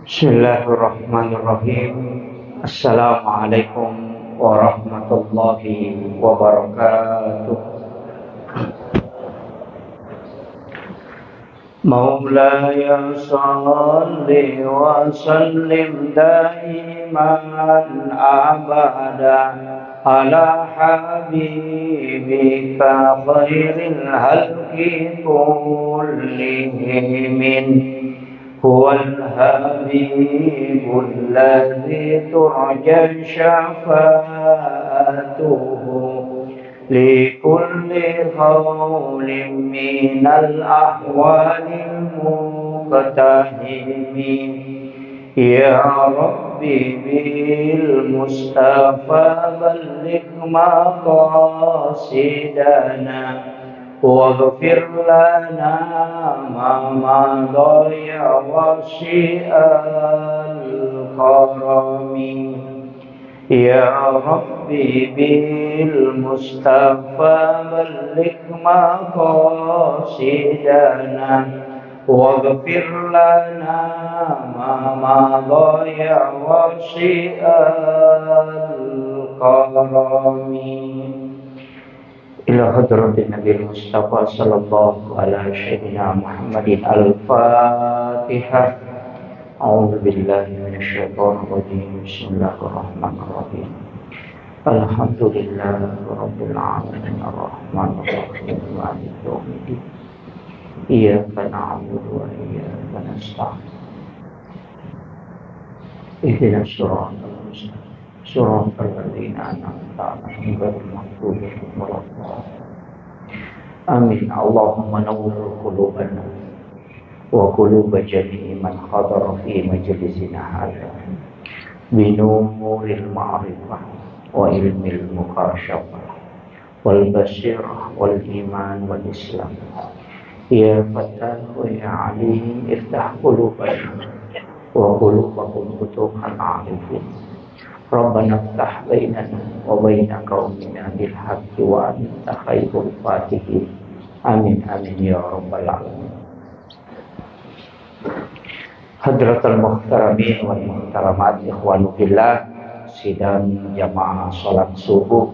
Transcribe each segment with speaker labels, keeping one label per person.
Speaker 1: Bismillahirrahmanirrahim. Assalamualaikum warahmatullahi wabarakatuh. Maulaya salli wa sallim daiman abada ala habibika khairil halqi kullihim. هو الحبيب الذي ترجى شفاعته لكل حول من الأحوال المقتحم يا ربي بالمصطفى بلغ مقاصدنا واغفر لنا ما مضى وشيء الكرم يا ربي بالمصطفى بلغ مقاصدنا واغفر لنا ما مضى وشيء الكرم إلى حضرة النبي المصطفى صلى الله على سيدنا محمد الفاتحة. أعوذ بالله من الشيطان الرجيم. بسم الله الرحمن الرحيم. الحمد لله رب العالمين الرحمن الرحيم مالك يوم الدين إياك نعبد وإياك نستعين اهدنا الصراط المستقيم صراط الذين أنعمت عليهم غير المغضوب عليهم ولا الضالين آمين. اللهم نور قلوبنا وقلوب جميع من حضر في مجلسنا هذا بنور المعرفة وعلم المكاشفة والبصيرة والإيمان والإسلام يا فتاح ويا عليم افتح قلوبنا وقلوبهم فتوحا عارفين ربنا افتح بيننا وبين قومنا بالحق وأنت خير الفاتحين آمين آمين يا رب العالمين. Hadratul muhtaramin wal muhtaramat ikhwanu billah, sidang jamaah salat subuh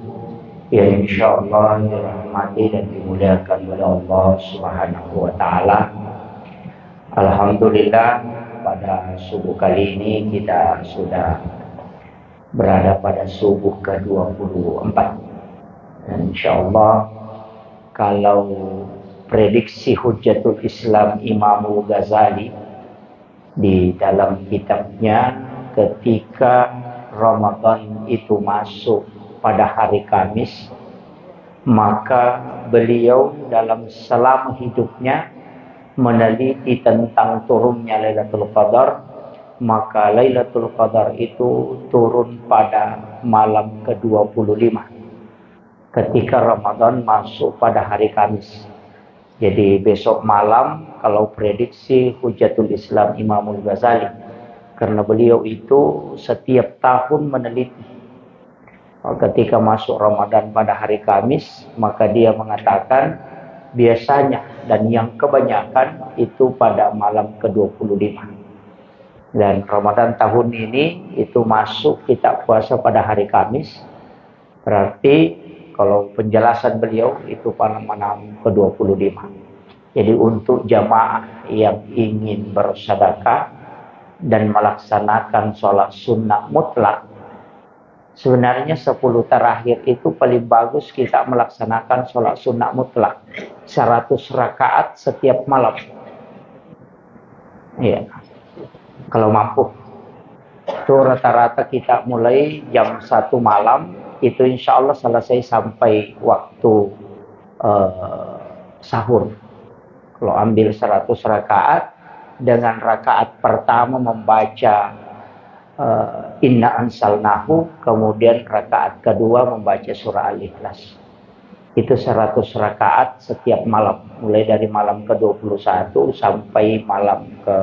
Speaker 1: yang insyaallah dirahmati dan dimuliakan oleh Allah Subhanahu wa taala. Alhamdulillah, pada subuh kali ini kita sudah berada pada subuh ke-24 dan insyaallah kalau prediksi Hujjatul Islam Imam Ghazali di dalam kitabnya, ketika Ramadan itu masuk pada hari Kamis, maka beliau dalam selama hidupnya meneliti tentang turunnya Lailatul Qadar. Maka Lailatul Qadar itu turun pada malam ke-25 ketika Ramadan masuk pada hari Kamis. Jadi besok malam kalau prediksi Hujjatul Islam Imamul Ghazali, karena beliau itu setiap tahun meneliti ketika masuk Ramadan pada hari Kamis, maka dia mengatakan biasanya dan yang kebanyakan itu pada malam ke-25. Dan Ramadan tahun ini itu masuk kita puasa pada hari Kamis. Berarti kalau penjelasan beliau itu pada malam ke-25. Jadi untuk jamaah yang ingin bersedekah dan melaksanakan sholat sunnah mutlak, sebenarnya 10 terakhir itu paling bagus kita melaksanakan sholat sunnah mutlak 100 rakaat setiap malam. Iya. Kalau mampu, itu rata-rata kita mulai jam 1 malam, itu insya Allah selesai sampai waktu sahur. Kalau ambil 100 rakaat, dengan rakaat pertama membaca Inna Ansalnahu, kemudian rakaat kedua membaca surah Al-Ikhlas. Itu 100 rakaat setiap malam, mulai dari malam ke-21 sampai malam ke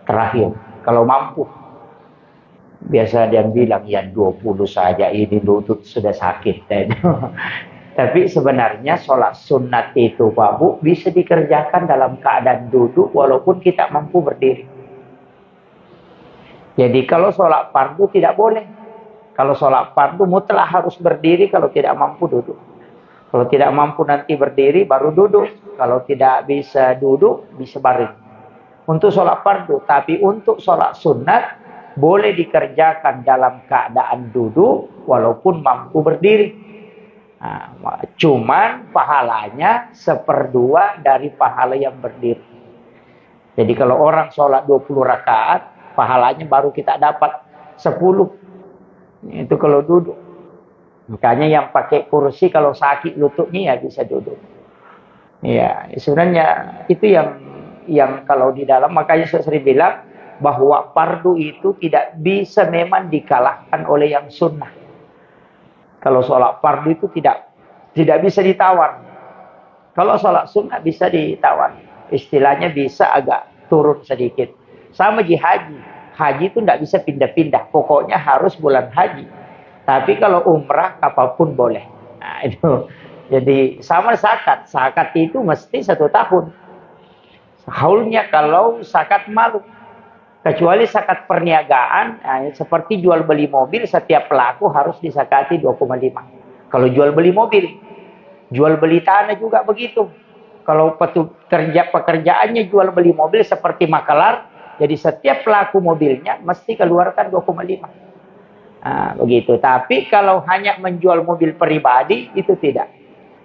Speaker 1: terakhir. Kalau mampu, biasa dia bilang ya 20 saja, ini lutut sudah sakit. Tapi sebenarnya sholat sunat itu Pak Bu bisa dikerjakan dalam keadaan duduk walaupun kita mampu berdiri. Jadi kalau sholat fardu tidak boleh. Kalau sholat fardu mutlak harus berdiri, kalau tidak mampu duduk. Kalau tidak mampu nanti berdiri baru duduk. Kalau tidak bisa duduk bisa baring. Untuk sholat fardu, tapi untuk sholat sunat boleh dikerjakan dalam keadaan duduk walaupun mampu berdiri. Nah, cuman pahalanya 1/2 dari pahala yang berdiri. Jadi kalau orang sholat 20 rakaat, pahalanya baru kita dapat 10. Itu kalau duduk. Makanya yang pakai kursi kalau sakit lututnya ya bisa duduk. Ya, sebenarnya itu yang kalau di dalam, makanya saya sering bilang bahwa fardu itu tidak bisa memang dikalahkan oleh yang sunnah. Kalau sholat fardu itu tidak bisa ditawar. Kalau sholat sunnah bisa ditawar. Istilahnya bisa agak turun sedikit. Sama di haji. Haji itu tidak bisa pindah-pindah. Pokoknya harus bulan haji. Tapi kalau umrah apapun boleh. Nah itu. Jadi sama zakat. Zakat itu mesti 1 tahun. Haulnya kalau zakat malu. Kecuali zakat perniagaan, seperti jual beli mobil, setiap pelaku harus disakati 2,5. Kalau jual beli mobil, jual beli tanah juga begitu. Kalau pekerjaannya jual beli mobil seperti makelar, jadi setiap pelaku mobilnya mesti keluarkan 2,5. Nah, begitu. Tapi kalau hanya menjual mobil pribadi itu tidak.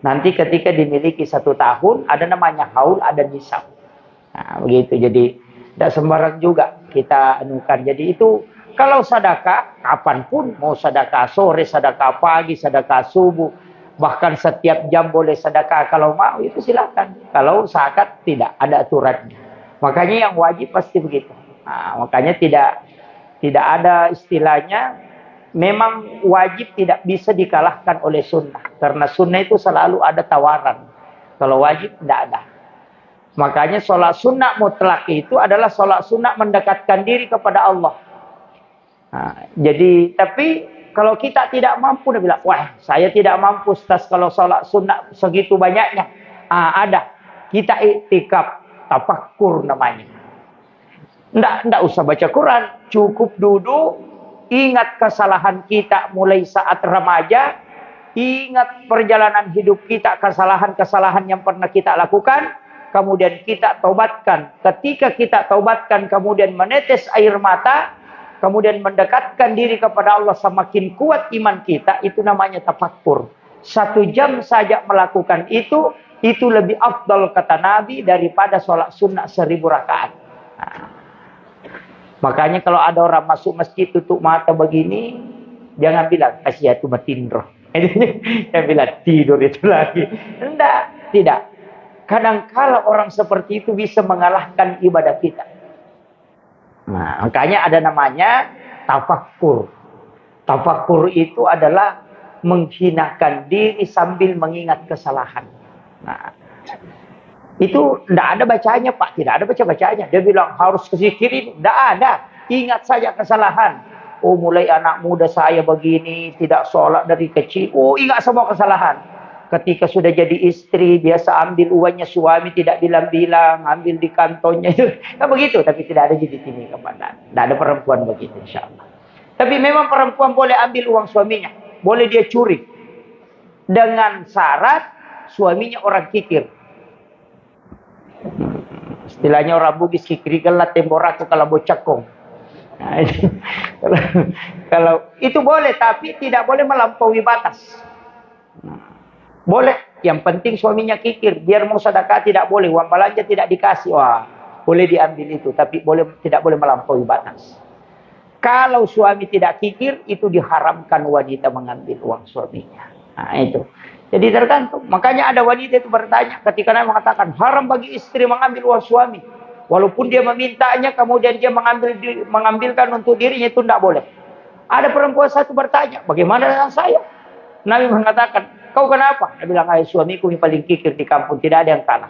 Speaker 1: Nanti ketika dimiliki 1 tahun, ada namanya haul, ada nisab. Nah, begitu. Jadi tidak sembarang juga kita anukan. Jadi itu kalau sedekah kapanpun, mau sedekah sore, sedekah pagi, sedekah subuh, bahkan setiap jam boleh sedekah kalau mau, itu silakan. Kalau zakat tidak ada aturannya. Makanya yang wajib pasti begitu. Nah, makanya tidak ada istilahnya. Memang wajib tidak bisa dikalahkan oleh sunnah. Karena sunnah itu selalu ada tawaran. Kalau wajib tidak ada. Makanya sholat sunnah mutlak itu adalah sholat sunnah mendekatkan diri kepada Allah. Nah, jadi tapi kalau kita tidak mampu, dia bilang, wah saya tidak mampu Ustaz kalau sholat sunnah segitu banyaknya. Ada. Kita iktikaf, tafakkur namanya. Nggak usah baca Quran. Cukup duduk, ingat kesalahan kita mulai saat remaja. Ingat perjalanan hidup kita, kesalahan-kesalahan yang pernah kita lakukan. Kemudian kita taubatkan. Ketika kita taubatkan, kemudian menetes air mata, kemudian mendekatkan diri kepada Allah, semakin kuat iman kita, itu namanya tafakkur. 1 jam saja melakukan itu lebih afdal kata Nabi daripada sholat sunnah 1000 rakaat. Nah, makanya kalau ada orang masuk masjid tutup mata begini, jangan bilang asyatu matindroh. Jangan bilang tidur itu lagi. Tidak. Kadang-kala orang seperti itu bisa mengalahkan ibadah kita. Nah, makanya ada namanya tafakkur. Tafakkur itu adalah menghinakan diri sambil mengingat kesalahan. Nah, itu tidak ada bacanya Pak, tidak ada baca-bacanya. Dia bilang harus zikir ini, tidak ada. Ingat saja kesalahan. Oh, mulai anak muda saya begini, tidak sholat dari kecil. Oh, ingat semua kesalahan. Ketika sudah jadi istri, biasa ambil uangnya suami, tidak bilang-bilang, ambil di kantongnya. Nah, begitu, tapi tidak ada jadi ini kepada. Tidak ada perempuan begitu, insya Allah. Tapi memang perempuan boleh ambil uang suaminya. Boleh dia curi. Dengan syarat, suaminya orang kikir. Istilahnya orang Bugis, kikir gelat temboraku kalau bocakong. Nah, kalau itu boleh, tapi tidak boleh melampaui batas. Boleh, yang penting suaminya kikir. Biar mau sedekah tidak boleh, uang belanja tidak dikasih. Wah, boleh diambil itu, tapi tidak boleh melampaui batas. Kalau suami tidak kikir, itu diharamkan wanita mengambil uang suaminya. Nah, itu. Jadi tergantung. Makanya ada wanita itu bertanya ketika Nabi mengatakan haram bagi istri mengambil uang suami. Walaupun dia memintanya, kemudian dia mengambilkan untuk dirinya, itu tidak boleh. Ada perempuan satu bertanya, bagaimana dengan saya? Nabi mengatakan, kau kenapa? Dia bilang, suamiku yang paling kikir di kampung, tidak ada yang tanah.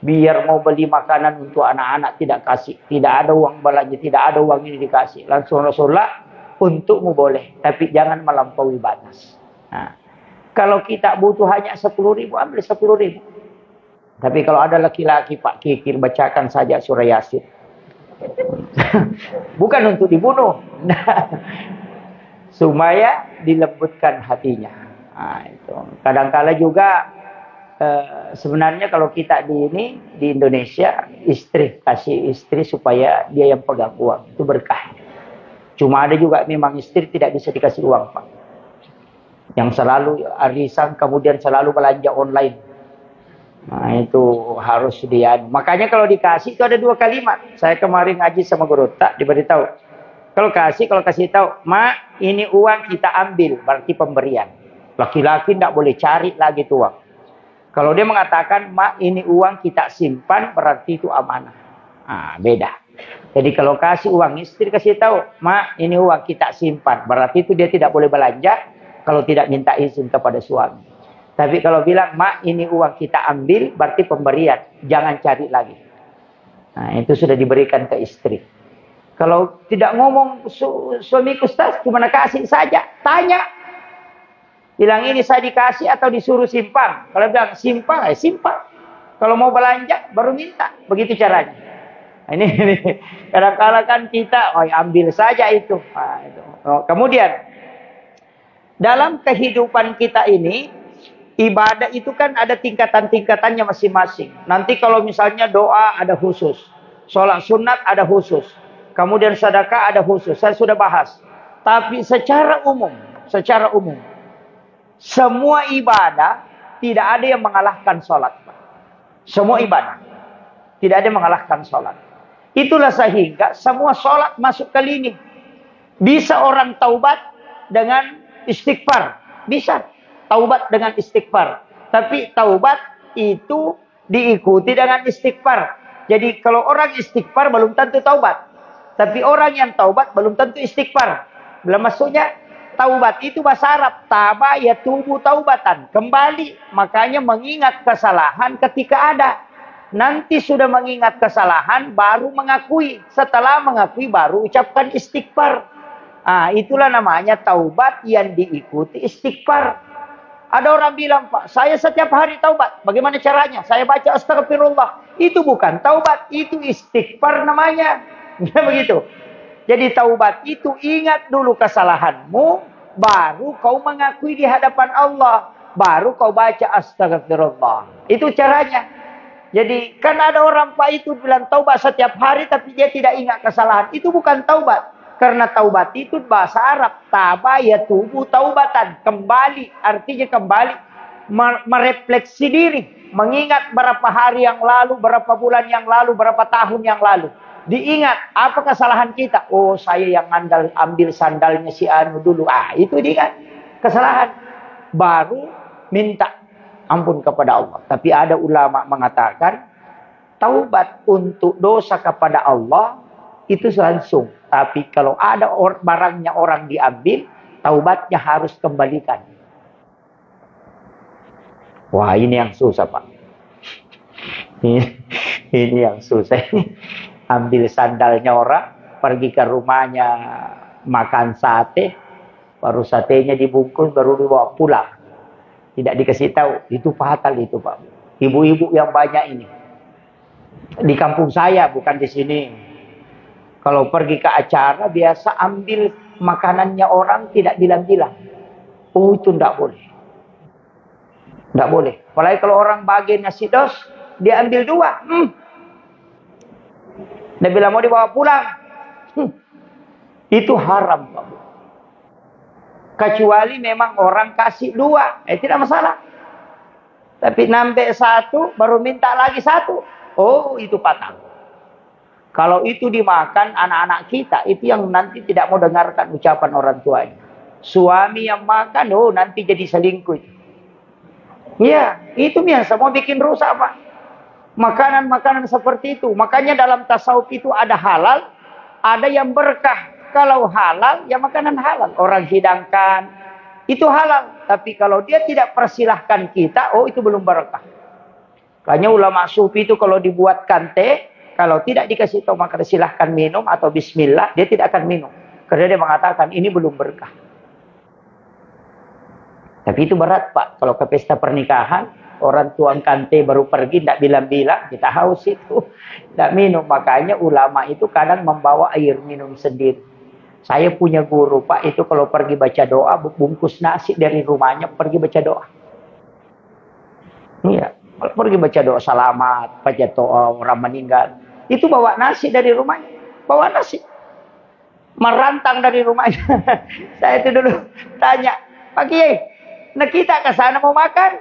Speaker 1: Biar mau beli makanan untuk anak-anak tidak kasih. Tidak ada uang belanja, tidak ada uang ini dikasih. Langsung Rasulullah, untukmu boleh, tapi jangan melampaui batas. Nah, kalau kita butuh hanya 10.000, ambil 10.000. Tapi kalau ada laki-laki Pak kikir, bacakan saja surah Yasin. Bukan untuk dibunuh. Supaya dilembutkan hatinya. Nah, itu. Kadang-kala juga sebenarnya kalau kita di Indonesia, istri kasih istri supaya dia yang pegang uang, itu berkah. Cuma ada juga memang istri tidak bisa dikasih uang, Pak. Yang selalu arisan, kemudian selalu belanja online. Nah, itu harus dia. Makanya kalau dikasih itu ada 2 kalimat. Saya kemarin ngaji sama guru tak diberitahu. Kalau kasih tahu, "Mak, ini uang kita ambil," berarti pemberian. Laki-laki tidak boleh cari lagi itu uang. Kalau dia mengatakan, "Mak, ini uang kita simpan," berarti itu amanah. Nah, beda. Jadi kalau kasih uang istri, kasih tahu, "Mak, ini uang kita simpan," berarti itu dia tidak boleh belanja kalau tidak minta izin kepada suami. Tapi kalau bilang, "Mak, ini uang kita ambil," berarti pemberian, jangan cari lagi. Nah, itu sudah diberikan ke istri. Kalau tidak ngomong suamiku, Ustaz, cuma kasih saja, tanya. Bilang, "Ini saya dikasih atau disuruh simpan?" Kalau bilang simpan, simpan. Kalau mau belanja baru minta. Begitu caranya. Ini kadang-kadang kan kita ambil saja itu. Nah, itu. Kemudian dalam kehidupan kita ini, ibadah itu kan ada tingkatan-tingkatannya masing-masing. Nanti kalau misalnya doa ada khusus, sholat sunat ada khusus, kemudian sedekah ada khusus. Saya sudah bahas. Tapi secara umum, semua ibadah tidak ada yang mengalahkan sholat. Semua ibadah tidak ada yang mengalahkan sholat. Itulah sehingga semua sholat masuk ke lini. Bisa orang taubat dengan istighfar. Bisa taubat dengan istighfar. Tapi taubat itu diikuti dengan istighfar. Jadi kalau orang istighfar belum tentu taubat. Tapi orang yang taubat belum tentu istighfar. Belum maksudnya taubat itu bahasa Arab. Taba yatubu taubatan. Kembali. Makanya mengingat kesalahan ketika ada. Nanti sudah mengingat kesalahan, baru mengakui. Setelah mengakui, baru ucapkan istighfar. Nah, itulah namanya taubat yang diikuti istighfar. Ada orang bilang, "Pak, saya setiap hari taubat." Bagaimana caranya? Saya baca astagfirullah. Itu bukan taubat, itu istighfar namanya. Ya begitu. Jadi taubat itu ingat dulu kesalahanmu, baru kau mengakui di hadapan Allah. Baru kau baca astagfirullah. Itu caranya. Jadi kan ada orang Pak itu bilang taubat setiap hari tapi dia tidak ingat kesalahan. Itu bukan taubat. Karena taubat itu bahasa Arab. Taba yatubu taubatan. Kembali. Artinya kembali. Merefleksi diri. Mengingat berapa hari yang lalu, berapa bulan yang lalu, berapa tahun yang lalu. Diingat apa kesalahan kita. Oh, saya yang ambil sandalnya si Anu dulu. Itu diingat. Kesalahan. Baru minta ampun kepada Allah. Tapi ada ulama mengatakan taubat untuk dosa kepada Allah itu langsung. Tapi kalau ada barangnya orang diambil, taubatnya harus kembalikan. Wah, ini yang susah, Pak. Ini yang susah. Ambil sandalnya orang, pergi ke rumahnya makan sate, baru satenya dibungkus, baru dibawa pulang. Tidak dikasih tahu, itu fatal itu, Pak. Ibu-ibu yang banyak ini. Di kampung saya, bukan di sini. Kalau pergi ke acara, biasa ambil makanannya orang, tidak bilang-bilang. Oh, itu tidak boleh. Tidak boleh. Apalagi kalau orang bagi nasi dos, dia ambil 2. Dia bilang mau dibawa pulang. Itu haram, Pak. Kecuali memang orang kasih 2. Tidak masalah. Tapi nambah 1, baru minta lagi 1. Oh, itu fatal. Kalau itu dimakan anak-anak kita, itu yang nanti tidak mau dengarkan ucapan orang tuanya. Suami yang makan, oh nanti jadi selingkuh. Ya, itu biasa mau bikin rusak, Pak. Makanan-makanan seperti itu. Makanya dalam tasawuf itu ada halal, ada yang berkah. Kalau halal, ya makanan halal. Orang hidangkan, itu halal. Tapi kalau dia tidak persilahkan kita, oh itu belum berkah. Makanya ulama sufi itu kalau dibuatkan teh, kalau tidak dikasih tahu maka silahkan minum atau bismillah, dia tidak akan minum. Karena dia mengatakan ini belum berkah. Tapi itu berat, Pak. Kalau ke pesta pernikahan, Orang tuangkan teh baru pergi, tidak bilang-bilang, kita haus itu. Tidak minum. Makanya ulama itu kadang membawa air minum sendiri. Saya punya guru, Pak, itu kalau pergi baca doa, bungkus nasi dari rumahnya, pergi baca doa. Iya, kalau pergi baca doa selamat, baca doa orang meninggal, itu bawa nasi dari rumahnya. Bawa nasi. Merantang dari rumahnya. Saya itu dulu tanya, Pak Kiai, nah kita ke sana mau makan?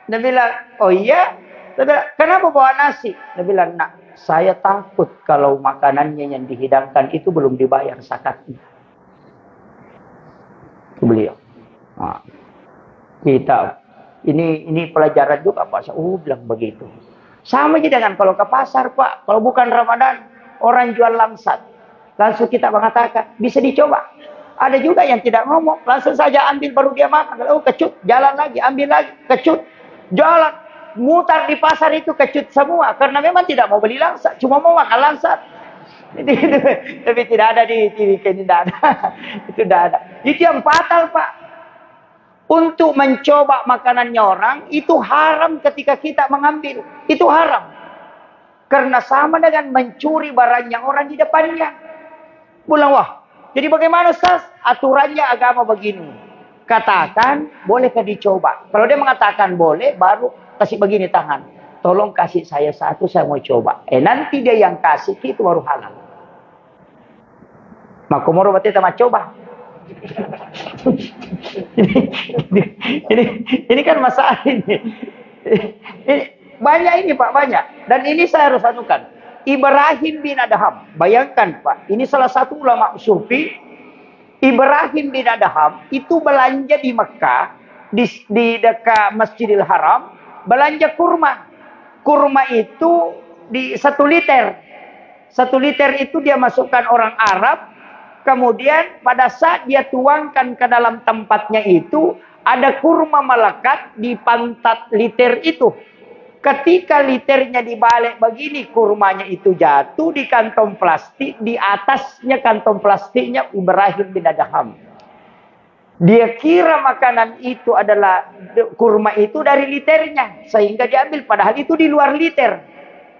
Speaker 1: Dia bilang, oh iya? Dia bilang, kenapa bawa nasi? Dia bilang, nak, saya takut kalau makanannya yang dihidangkan itu belum dibayar zakatnya. Itu beliau. Nah, kita, ini pelajaran juga Pak. Bilang begitu. Sama aja dengan kalau ke pasar Pak. Kalau bukan Ramadan, orang jual langsat. Langsung kita mengatakan, bisa dicoba. Ada juga yang tidak ngomong. Langsung saja ambil baru dia makan. Oh kecut, jalan lagi, ambil lagi, kecut. Jalan, mutar di pasar itu kecut semua. Karena memang tidak mau beli langsat. Cuma mau makan langsat. Tapi tidak ada di TV. Tidak ada. Itu tidak ada. Itu yang fatal Pak. Untuk mencoba makanannya orang, itu haram ketika kita mengambil. Itu haram. Karena sama dengan mencuri barangnya orang di depannya. Pulang, wah. Jadi bagaimana Ustaz? Aturannya agama begini. Katakan, bolehkah dicoba? Kalau dia mengatakan boleh, baru kasih begini tangan. Tolong kasih saya satu, saya mau coba. Nanti dia yang kasih, itu baru halal. Makomoro berarti sama coba. ini kan masalah ini. Banyak ini Pak, banyak. Dan ini saya harus anukan. Ibrahim bin Adham. Bayangkan Pak, ini salah satu ulama Sufi. Ibrahim bin Adham itu belanja di Mekah, di dekat Masjidil Haram, belanja kurma. Kurma itu di 1 liter. 1 liter itu dia masukkan orang Arab. Kemudian pada saat dia tuangkan ke dalam tempatnya itu, ada kurma melekat di pantat liter itu. Ketika liternya dibalik begini, kurmanya itu jatuh di kantong plastik. Di atasnya kantong plastiknya Ibrahim bin Adham. Dia kira makanan itu adalah kurma itu dari liternya. Sehingga diambil, padahal itu di luar liter.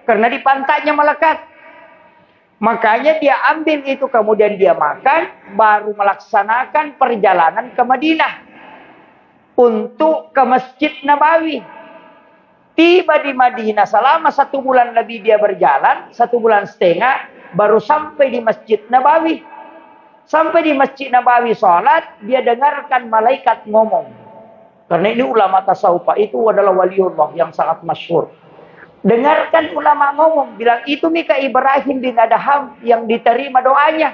Speaker 1: Karena di pantatnya melekat. Makanya dia ambil itu, kemudian dia makan. Baru melaksanakan perjalanan ke Madinah. Untuk ke Masjid Nabawi. Tiba di Madinah selama 1 bulan lebih dia berjalan, 1,5 bulan, baru sampai di Masjid Nabawi. Sampai di Masjid Nabawi sholat, dia dengarkan malaikat ngomong. Karena ini ulama tasawuf itu adalah waliullah yang sangat masyhur. Dengarkan ulama ngomong, bilang itu Mika Ibrahim bin Adham yang diterima doanya.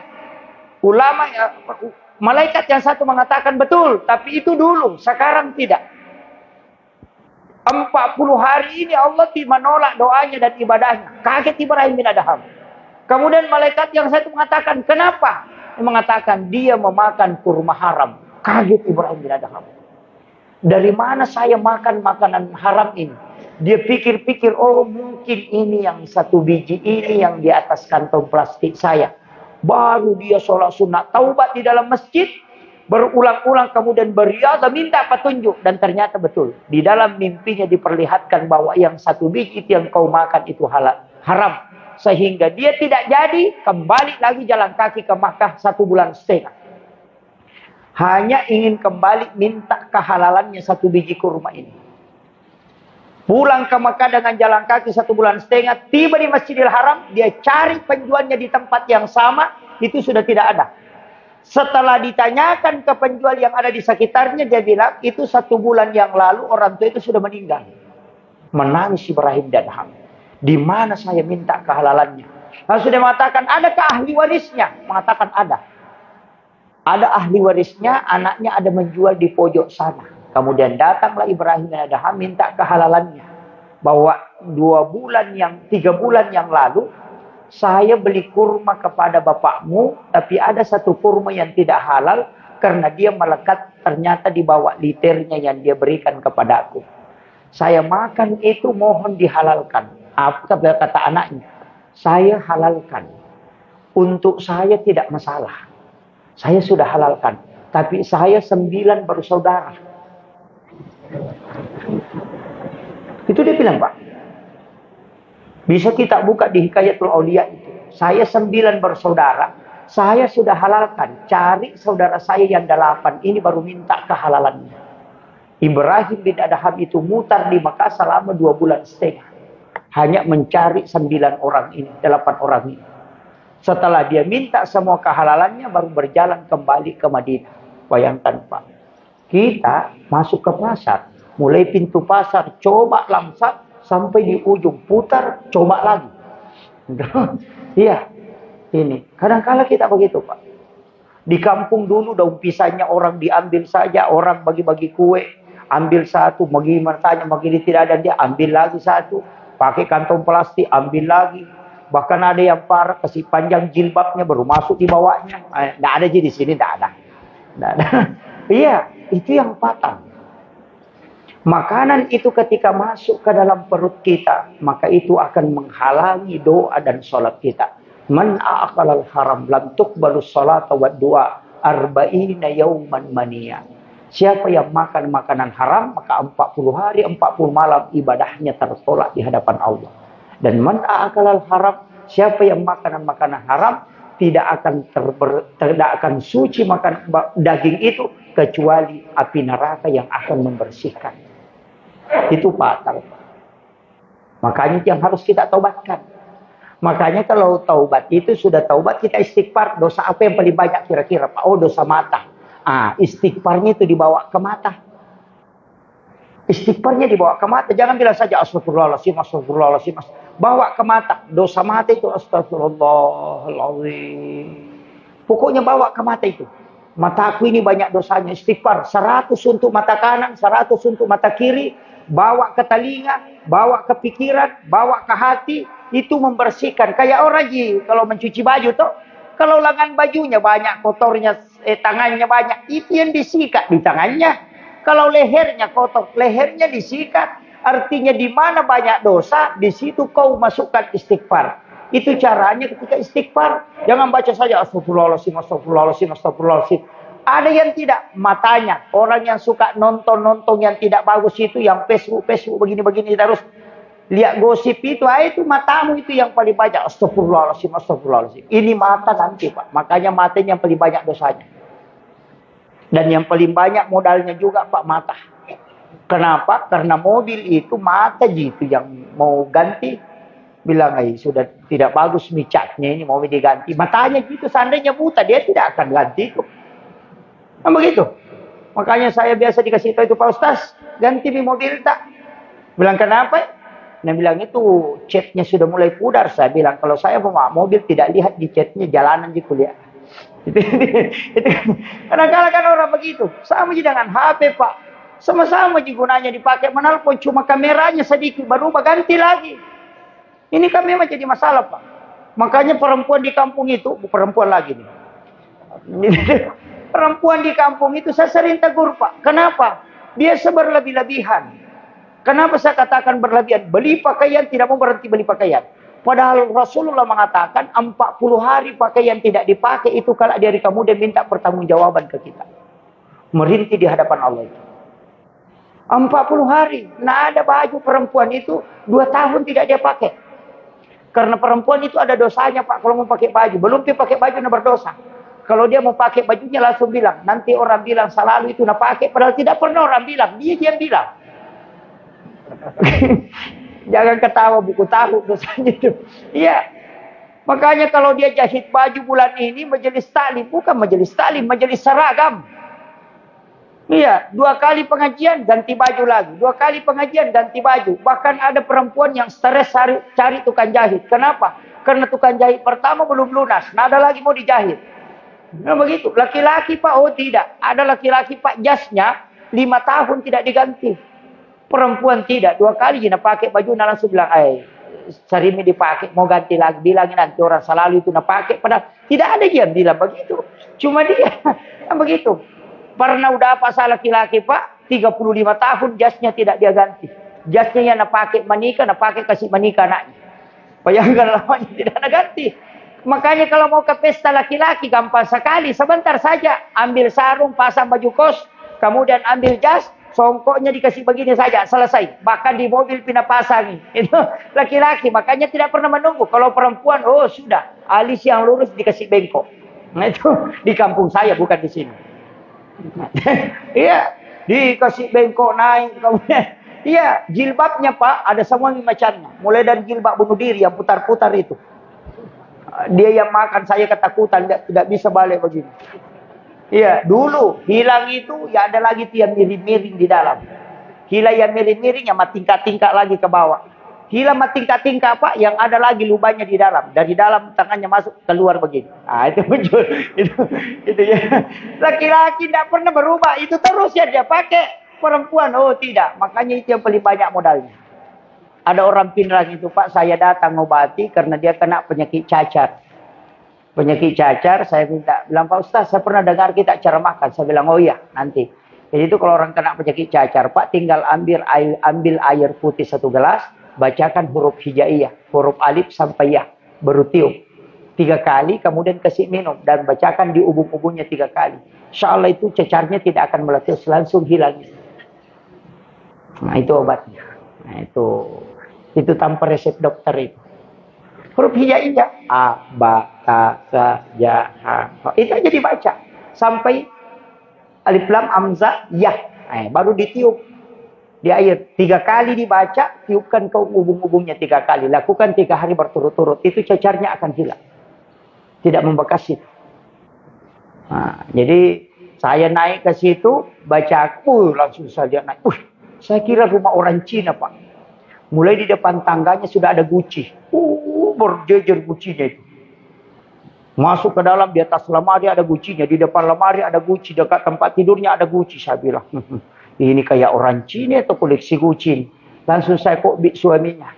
Speaker 1: Malaikat yang satu mengatakan betul, tapi itu dulu, sekarang tidak. 40 hari ini Allah menolak doanya dan ibadahnya. Kaget Ibrahim bin Adham. Kemudian malaikat yang satu mengatakan, kenapa? Dia mengatakan dia memakan kurma haram. Kaget Ibrahim bin Adham. Dari mana saya makan makanan haram ini? Dia pikir-pikir, oh mungkin ini yang 1 biji ini yang di atas kantong plastik saya. Baru dia sholat sunat taubat di dalam masjid. Berulang-ulang kemudian beriadah minta petunjuk. Dan ternyata betul. Di dalam mimpinya diperlihatkan bahwa yang 1 biji yang kau makan itu haram. Sehingga dia tidak jadi kembali lagi jalan kaki ke Makkah 1,5 bulan. Hanya ingin kembali minta kehalalannya 1 biji kurma ini. Pulang ke Makkah dengan jalan kaki 1,5 bulan. Tiba di Masjidil Haram. Dia cari penjualnya di tempat yang sama. Itu sudah tidak ada. Setelah ditanyakan ke penjual yang ada di sekitarnya, dia bilang, itu 1 bulan yang lalu orang tua itu sudah meninggal. Menangis Ibrahim bin Adham. Di mana saya minta kehalalannya? Lalu sudah mengatakan, adakah ahli warisnya? Mengatakan ada. Ada ahli warisnya, anaknya ada menjual di pojok sana. Kemudian datanglah Ibrahim bin Adham minta kehalalannya. Bahwa 3 bulan yang lalu, saya beli kurma kepada bapakmu, tapi ada 1 kurma yang tidak halal, karena dia melekat ternyata di bawah liternya yang dia berikan kepadaku. Saya makan itu, mohon dihalalkan. Apa kata anaknya? Saya halalkan. Untuk saya tidak masalah. Saya sudah halalkan. Tapi saya 9 bersaudara. Itu dia bilang, Pak. Bisa kita buka di Hikayatul Aulia itu. Saya 9 bersaudara. Saya sudah halalkan. Cari saudara saya yang 8. Ini baru minta kehalalannya. Ibrahim bin Adham itu mutar di Makkah selama 2 bulan setengah. Hanya mencari 9 orang ini. 8 orang ini. Setelah dia minta semua kehalalannya, baru berjalan kembali ke Madinah. Bayangkan, Pak. Kita masuk ke pasar. Mulai pintu pasar, coba lamsat. Sampai di ujung, putar, coba lagi. Iya, ini. Kadang-kala kita begitu, Pak. Di kampung dulu daun pisangnya orang diambil saja, orang bagi-bagi kue, ambil satu, bagaimana tanya, begini tidak ada, dia ambil lagi satu, pakai kantong plastik, ambil lagi. Bahkan ada yang parah, kasih panjang jilbabnya, baru masuk di bawahnya. Tidak ada di sini, tidak ada. Tidak ada. Iya, itu yang patah. Makanan itu ketika masuk ke dalam perut kita, maka itu akan menghalangi doa dan sholat kita. Man a'aqalal haram lam tuqbalus sholata wa du'a arba'ina yawman maniya. Siapa yang makan makanan haram, maka 40 hari, 40 malam ibadahnya tertolak di hadapan Allah. Dan man a'aqalal haram, siapa yang makanan haram, tidak akan suci makan daging itu, kecuali api neraka yang akan membersihkan. Itu fatal. Makanya yang harus kita taubatkan. Makanya kalau taubat itu sudah taubat, kita istighfar. Dosa apa yang paling banyak kira-kira, Pak? Oh, dosa mata. Istighfarnya itu dibawa ke mata. Istighfarnya dibawa ke mata. Jangan bilang saja astagfirullahaladzim, astagfirullahaladzim. Bawa ke mata. Dosa mata itu astagfirullahaladzim. Pokoknya bawa ke mata itu. Mataku ini banyak dosanya, istighfar. 100 untuk mata kanan, 100 untuk mata kiri. Bawa ke telinga, bawa ke pikiran, bawa ke hati. Itu membersihkan. Kayak orang kalau mencuci baju tuh, kalau lengan bajunya banyak kotornya, tangannya banyak, itu yang disikat di tangannya. Kalau lehernya kotor, lehernya disikat. Artinya di mana banyak dosa, di situ kau masukkan istighfar. Itu caranya ketika istighfar. Jangan baca saja astagfirullahaladzim, astagfirullahaladzim, astagfirullahaladzim. Ada yang tidak, matanya. Orang yang suka nonton-nonton yang tidak bagus itu, yang Facebook begini-begini terus. Lihat gosip itu matamu itu yang paling banyak. Astagfirullahaladzim, astagfirullahaladzim. Ini mata nanti, Pak. Makanya matanya yang paling banyak dosanya. Dan yang paling banyak modalnya juga, Pak, mata. Kenapa? Karena mobil itu mata gitu yang mau ganti. Bilang, sudah tidak bagus micatnya, ini mau diganti. Matanya gitu, seandainya buta, dia tidak akan ganti itu. Nah, begitu. Makanya saya biasa dikasih tahu itu, Pak Ustaz, ganti mobil tak? Bilang, kenapa? Nah, bilang itu catnya sudah mulai pudar. Saya bilang, kalau saya bawa mobil tidak lihat di catnya, jalanan di kuliah. Kadang-kadang kan orang begitu. Sama dengan HP, Pak. Sama-sama gunanya dipakai menelpon, cuma kameranya sedikit, baru ganti lagi. Ini kan memang jadi masalah, Pak. Makanya perempuan di kampung itu, perempuan lagi nih. Perempuan di kampung itu saya sering tegur, Pak. Kenapa? Dia berlebih-lebihan. Kenapa saya katakan berlebihan? Beli pakaian, tidak mau berhenti beli pakaian. Padahal Rasulullah mengatakan 40 hari pakaian tidak dipakai itu kalau dari kamu dia minta pertanggungjawaban ke kita. Merintih di hadapan Allah itu. 40 hari. Nah, ada baju perempuan itu 2 tahun tidak dia pakai. Karena perempuan itu ada dosanya, Pak, kalau mau pakai baju. Belum dia pakai baju, dia berdosa. Kalau dia mau pakai bajunya langsung bilang. Nanti orang bilang selalu itu nak pakai. Padahal tidak pernah orang bilang. Dia yang bilang. Jangan ketawa buku tahu dosanya itu. Iya. Makanya kalau dia jahit baju bulan ini majelis taklim. Bukan majelis taklim, majelis seragam. Iya, 2 kali pengajian ganti baju lagi. 2 kali pengajian ganti baju. Bahkan ada perempuan yang stres cari tukang jahit. Kenapa? Karena tukang jahit pertama belum lunas. Nah, ada lagi mau dijahit. Nah, begitu. Laki-laki, Pak, oh tidak. Ada laki-laki, Pak, jasnya 5 tahun tidak diganti. Perempuan tidak. 2 kali dia pakai baju, nah langsung bilang, sering dipakai, mau ganti lagi. Bilangin nanti orang selalu itu nak pakai. Padahal tidak ada dia bilang begitu. Cuma dia yang begitu. Pernah udah apa salah laki-laki, Pak? 35 tahun jasnya tidak dia ganti. Jasnya yang nak pakai menikah, nak pakai kasih menikah anaknya. Bayangkan lamanya tidak nak ganti. Makanya kalau mau ke pesta laki-laki gampang sekali. Sebentar saja ambil sarung, pasang baju kos, kemudian ambil jas, songkoknya dikasih begini saja, selesai. Bahkan di mobil pindah pasang. Itu laki-laki, makanya tidak pernah menunggu. Kalau perempuan, oh sudah, alis yang lurus dikasih bengkok. Nah itu di kampung saya, bukan di sini. Iya, dikasih bengkok naik, kemudian iya, jilbabnya Pak, ada semua macamnya. Mulai dari jilbab bunuh diri yang putar-putar itu. Dia yang makan, saya ketakutan, tidak bisa balik begini. Iya, dulu hilang itu ya ada lagi yang miring-miring di dalam. Hilang yang miring-miring yang tingkat-tingkat lagi ke bawah. Hilang tingkat-tingkat Pak yang ada lagi lubangnya di dalam. Dari dalam tangannya masuk keluar begini. Ah itu muncul. Itu ya. Laki-laki tidak pernah berubah. Itu terus ya dia pakai. Perempuan oh tidak. Makanya itu yang paling banyak modalnya. Ada orang Pinrang itu Pak, saya datang ngobati karena dia kena penyakit cacar. Penyakit cacar, saya bilang Pak Ustaz, saya pernah dengar kita cara makan. Saya bilang, oh iya, nanti. Jadi itu kalau orang kena penyakit cacar, Pak, tinggal ambil air putih 1 gelas, bacakan huruf hijaiyah, huruf alif sampai ya, baru tiup 3 kali, kemudian kasih minum, dan bacakan di ubun-ubunnya 3 kali. Insya Allah itu cacarnya tidak akan meletus, langsung hilang. Nah itu obatnya. Nah itu tanpa resep dokter itu. Huruf hijaiyah, a, ba, ta, sa, ja, ha. Itu aja dibaca sampai alif lam amza ya. Baru ditiup di air 3 kali dibaca, tiupkan ke ubung-ubungnya 3 kali. Lakukan 3 hari berturut-turut, itu cacarnya akan hilang, tidak membekas itu. Nah, jadi saya naik ke situ, baca langsung saja naik. Saya kira rumah orang Cina Pak. Mulai di depan tangganya sudah ada guci. Berjejer gucinya itu. Masuk ke dalam, di atas lemari ada gucinya. Di depan lemari ada guci. Dekat tempat tidurnya ada guci. Saya bilang, ini kayak orang Cina atau koleksi guci. Langsung saya kok suaminya.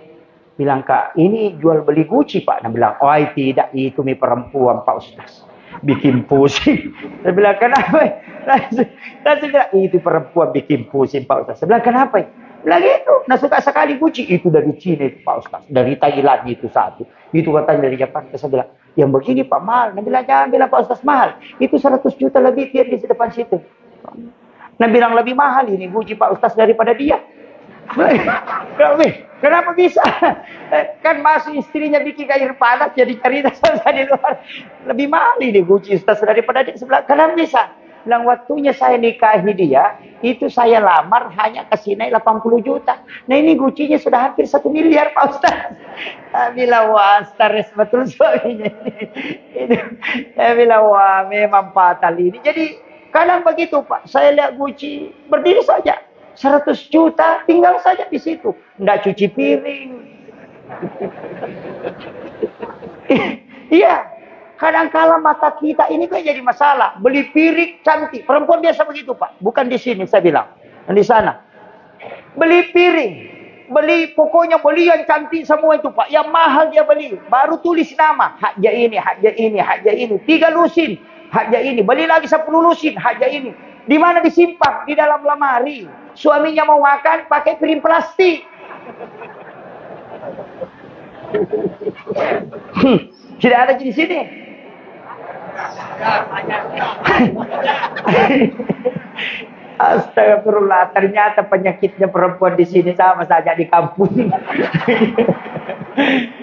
Speaker 1: Bilang, Kak, ini jual beli guci Pak. Dia bilang, oh tidak, itu mi perempuan Pak Ustaz. Bikin pusing. Saya bilang, kenapa? Langsung bilang, itu perempuan bikin pusing Pak Ustaz. Saya bilang, kenapa? Lagi itu, nah suka sekali guci. Itu dari Cina itu Pak Ustaz. Dari Thailand itu satu. Itu katanya dari Jepang. Saya bilang, yang begini Pak mahal. Nah bilang, jangan bilang Pak Ustaz mahal. Itu 100 juta lebih dia di depan situ. Nah bilang lebih mahal ini guci Pak Ustaz daripada dia. Kenapa bisa? Kan masih istrinya bikin air panas jadi cerita selesai di luar. Lebih mahal ini guci Ustaz daripada dia. Sebelah kenapa bisa? Bilang waktunya saya nikahi dia, itu saya lamar hanya kasih naik 80 juta. Nah ini gucinya sudah hampir 1 miliar Pak Ustaz. Saya bilang wah stres betul suaminya. Saya bilang wah memang fatal ini. Jadi kadang begitu Pak, saya lihat guci berdiri saja. 100 juta tinggal saja di situ. Nggak cuci piring. Iya. Kadang-kala mata kita ini kan jadi masalah. Beli piring cantik. Perempuan biasa begitu Pak. Bukan di sini saya bilang. Di sana. Beli piring. Pokoknya beli yang cantik semua itu Pak. Yang mahal dia beli. Baru tulis nama. Haja ini, haja ini, haja ini. 3 lusin. Haja ini. Beli lagi 10 lusin. Haja ini. Di mana disimpan? Di dalam lemari. Suaminya mau makan pakai piring plastik. Tidak ada di sini. Astagfirullah, ternyata penyakitnya perempuan di sini sama saja di kampung.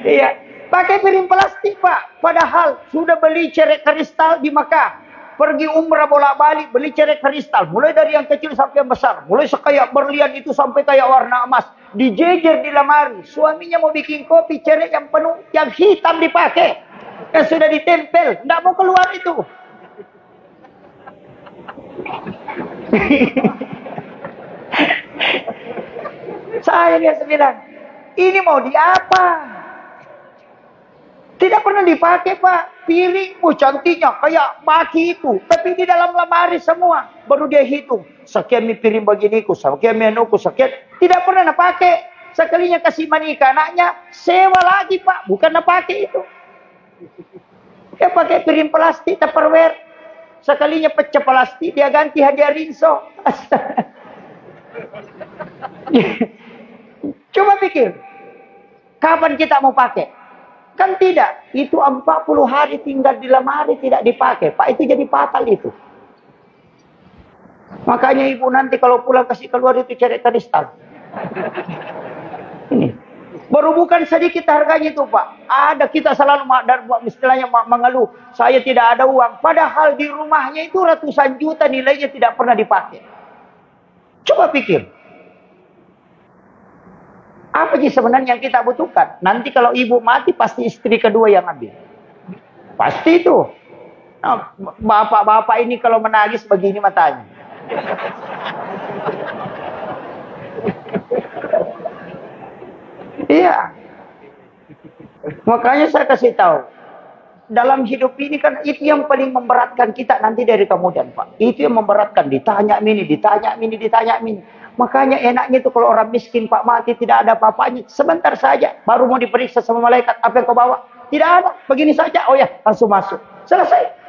Speaker 1: Iya, pakai piring plastik Pak. Padahal sudah beli cerek kristal di Mekah. Pergi umrah bolak-balik beli cerek kristal. Mulai dari yang kecil sampai yang besar. Mulai sekayak berlian itu sampai kayak warna emas. Dijejer di lemari. Suaminya mau bikin kopi, cerek yang penuh, yang hitam dipakai. Yang sudah ditempel, tidak mau keluar itu. Saya lihat bilang, ini mau di apa? Tidak pernah dipakai Pak. Piring, cantiknya kayak baki itu. Tapi di dalam lemari semua. Baru dia hitung. Sekian piring beginiku, sekian menuku, sekian. Tidak pernah dipakai. Sekalinya kasih manika anaknya, sewa lagi Pak. Bukan dipakai itu. Dia pakai piring plastik, Tupperware. Sekalinya pecah plastik, dia ganti hadiah rinso. Coba pikir. Kapan kita mau pakai? Kan tidak. Itu 40 hari tinggal di lemari tidak dipakai. Pak, itu jadi fatal itu. Makanya ibu nanti kalau pulang kasih keluar itu cari kristal. Ini. Baru bukan sedikit harganya itu Pak. Ada kita selalu istilahnya mengeluh. Saya tidak ada uang. Padahal di rumahnya itu ratusan juta nilainya tidak pernah dipakai. Coba pikir. Apa sih sebenarnya yang kita butuhkan? Nanti kalau ibu mati pasti istri kedua yang ambil. Pasti itu. Nah, bapak-bapak ini kalau menangis begini matanya. Iya. Makanya saya kasih tahu. Dalam hidup ini kan itu yang paling memberatkan kita nanti dari kemudian Pak. Itu yang memberatkan. Ditanya ini, ditanya ini, ditanya ini. Makanya enaknya itu kalau orang miskin Pak mati tidak ada apa-apanya. Sebentar saja. Baru mau diperiksa sama malaikat. Apa yang kau bawa? Tidak ada. Begini saja. Oh ya langsung masuk. Selesai.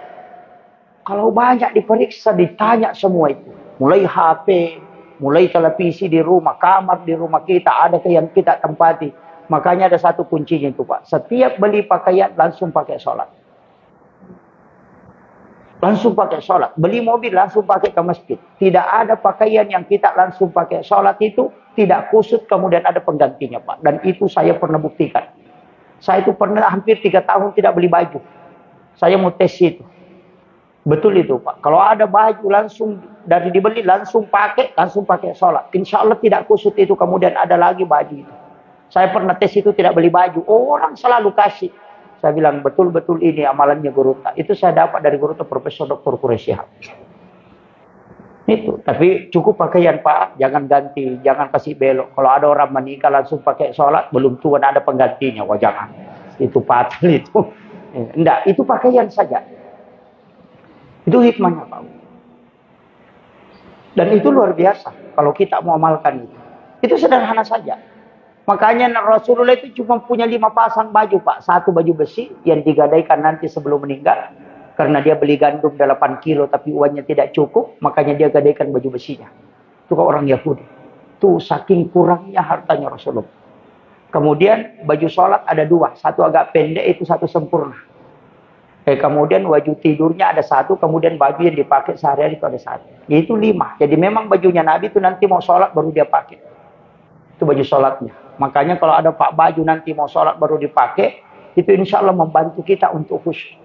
Speaker 1: Kalau banyak diperiksa, ditanya semua itu. Mulai HP, mulai televisi di rumah, kamar di rumah kita, ada yang kita tempati. Makanya ada satu kuncinya itu Pak. Setiap beli pakaian langsung pakai sholat. Langsung pakai sholat. Beli mobil langsung pakai ke masjid. Tidak ada pakaian yang kita langsung pakai sholat itu tidak kusut kemudian ada penggantinya Pak. Dan itu saya pernah buktikan. Saya itu pernah hampir 3 tahun tidak beli baju. Saya mau tes itu. Betul itu Pak. Kalau ada baju langsung dari dibeli langsung pakai sholat. Insya Allah tidak kusut itu kemudian ada lagi baju itu. Saya pernah tes itu tidak beli baju. Orang selalu kasih. Saya bilang betul-betul ini amalannya Guru. Itu saya dapat dari Guru Profesor Dr. Quraish Shihab. Itu. Tapi cukup pakaian Pak. Jangan ganti. Jangan kasih belok. Kalau ada orang menikah langsung pakai sholat. Belum tuan ada penggantinya. Wah jangan. Itu fatal itu. Enggak. Itu pakaian saja. Itu hikmahnya Pak. Dan itu luar biasa. Kalau kita mau amalkan itu. Itu sederhana saja. Makanya Rasulullah itu cuma punya 5 pasang baju Pak. 1 baju besi yang digadaikan nanti sebelum meninggal. Karena dia beli gandum 8 kilo tapi uangnya tidak cukup. Makanya dia gadaikan baju besinya. Itu ke orang Yahudi. Itu saking kurangnya hartanya Rasulullah. Kemudian baju sholat ada 2. 1 agak pendek, itu 1 sempurna. Kemudian baju tidurnya ada 1, kemudian baju yang dipakai sehari-hari itu ada 1. Itu 5. Jadi memang bajunya Nabi itu nanti mau sholat baru dia pakai. Itu baju sholatnya. Makanya kalau ada Pak baju nanti mau sholat baru dipakai, itu insya Allah membantu kita untuk khusyuk.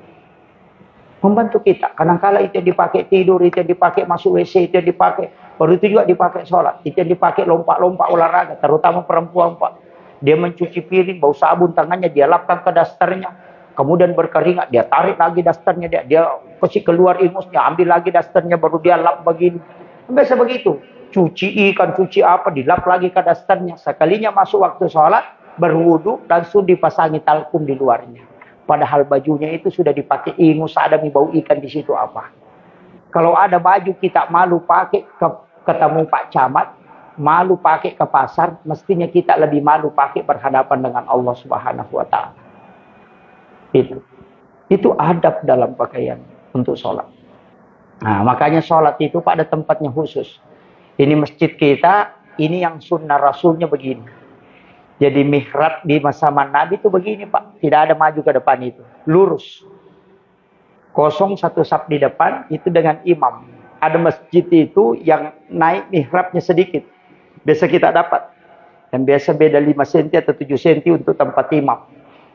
Speaker 1: Membantu kita. Kadang-kala itu yang dipakai tidur, itu yang dipakai masuk WC, itu yang dipakai. Baru itu juga dipakai sholat. Itu yang dipakai lompat-lompat olahraga. Terutama perempuan Pak. Dia mencuci piring, bau sabun tangannya, dia lapkan ke dasternya. Kemudian berkeringat, dia tarik lagi dasternya, dia kasih keluar ingusnya, ambil lagi dasternya, baru dia lap begini. Biasa begitu. Cuci ikan, cuci apa, dilap lagi ke dasternya. Sekalinya masuk waktu sholat, berwudu, langsung dipasangi talkum di luarnya. Padahal bajunya itu sudah dipakai ingus, ada bau ikan di situ apa. Kalau ada baju kita malu pakai ketemu Pak Camat, malu pakai ke pasar, mestinya kita lebih malu pakai berhadapan dengan Allah Subhanahu wa Ta'ala. Itu adab dalam pakaian untuk sholat. Nah, makanya sholat itu pada tempatnya khusus. Ini masjid kita, ini yang sunnah Rasulnya begini. Jadi mihrab di masa Nabi itu begini Pak. Tidak ada maju ke depan itu. Lurus. Kosong 1 saf di depan, itu dengan imam. Ada masjid itu yang naik mihrabnya sedikit. Biasa kita dapat. Dan biasa beda 5 cm atau 7 cm untuk tempat imam.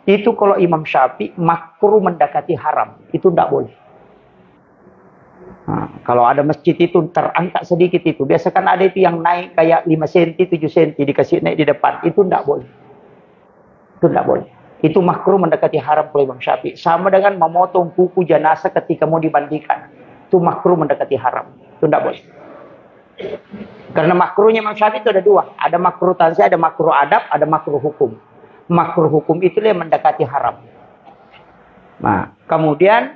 Speaker 1: Itu kalau Imam Syafi'i makruh mendekati haram. Itu tidak boleh. Nah, kalau ada masjid itu terangkat sedikit itu. Biasa kan ada itu yang naik kayak 5 cm, 7 cm. Dikasih naik di depan. Itu tidak boleh. Itu tidak boleh. Itu makruh mendekati haram kalau Imam Syafi'i. Sama dengan memotong kuku jenazah ketika mau dimandikan. Itu makruh mendekati haram. Itu tidak boleh. Karena makruhnya Imam Syafi'i itu ada 2. Ada makruh tanzih, ada makruh adab, ada makruh hukum. Makruh hukum itulah yang mendekati haram. Nah, kemudian